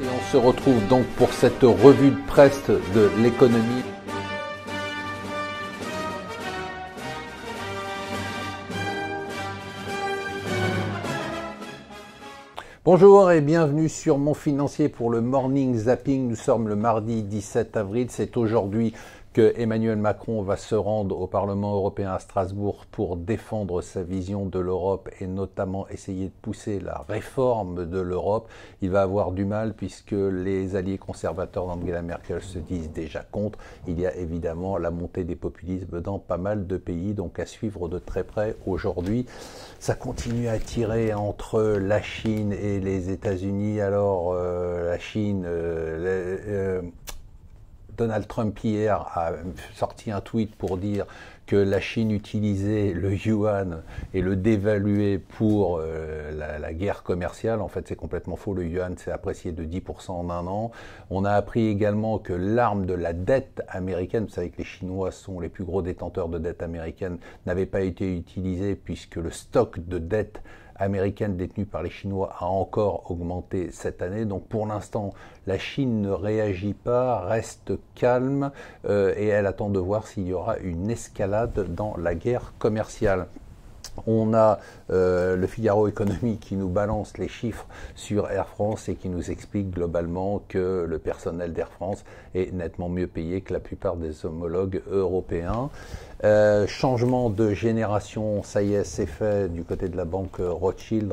Et on se retrouve donc pour cette revue de presse de l'économie. Bonjour et bienvenue sur Mon Financier pour le Morning Zapping. Nous sommes le mardi 17 avril. C'est aujourd'hui que Emmanuel Macron va se rendre au Parlement européen à Strasbourg pour défendre sa vision de l'Europe et notamment essayer de pousser la réforme de l'Europe. Il va avoir du mal puisque les alliés conservateurs d'Angela Merkel se disent déjà contre. Il y a évidemment la montée des populismes dans pas mal de pays, donc à suivre de très près aujourd'hui. Ça continue à tirer entre la Chine et les États-Unis. Alors la Chine... Donald Trump hier a sorti un tweet pour dire que la Chine utilisait le yuan et le dévaluait pour la guerre commerciale. En fait, c'est complètement faux. Le yuan s'est apprécié de 10% en un an. On a appris également que l'arme de la dette américaine, vous savez que les Chinois sont les plus gros détenteurs de dette américaine, n'avait pas été utilisée puisque le stock de dette américaine détenue par les Chinois a encore augmenté cette année. Donc pour l'instant, la Chine ne réagit pas, reste calme et elle attend de voir s'il y aura une escalade dans la guerre commerciale. On a le Figaro Économie qui nous balance les chiffres sur Air France et qui nous explique globalement que le personnel d'Air France est nettement mieux payé que la plupart des homologues européens. Changement de génération, ça y est, c'est fait du côté de la banque Rothschild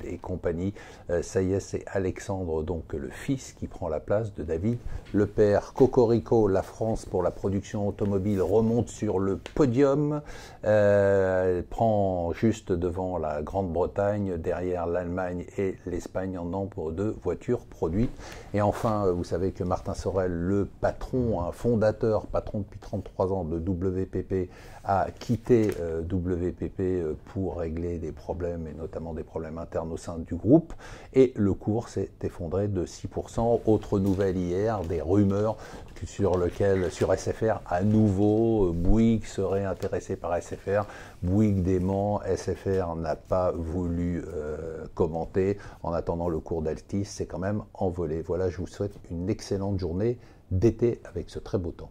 et compagnie. Ça y est, c'est Alexandre, donc le fils, qui prend la place de David, le père. Cocorico, la France pour la production automobile remonte sur le podium. Elle prend juste devant la Grande-Bretagne, derrière l'Allemagne et l'Espagne en nombre de voitures produites. Et enfin, vous savez que Martin Sorel, le patron, un fondateur, patron depuis 33 ans de WPP, a quitté WPP pour régler des problèmes et notamment des problèmes internes au sein du groupe et le cours s'est effondré de 6%. Autre nouvelle hier, des rumeurs sur SFR à nouveau Bouygues serait intéressé par SFR. Bouygues dément, SFR n'a pas voulu commenter. En attendant, le cours d'Altis s'est quand même envolé. Voilà, je vous souhaite une excellente journée d'été avec ce très beau temps.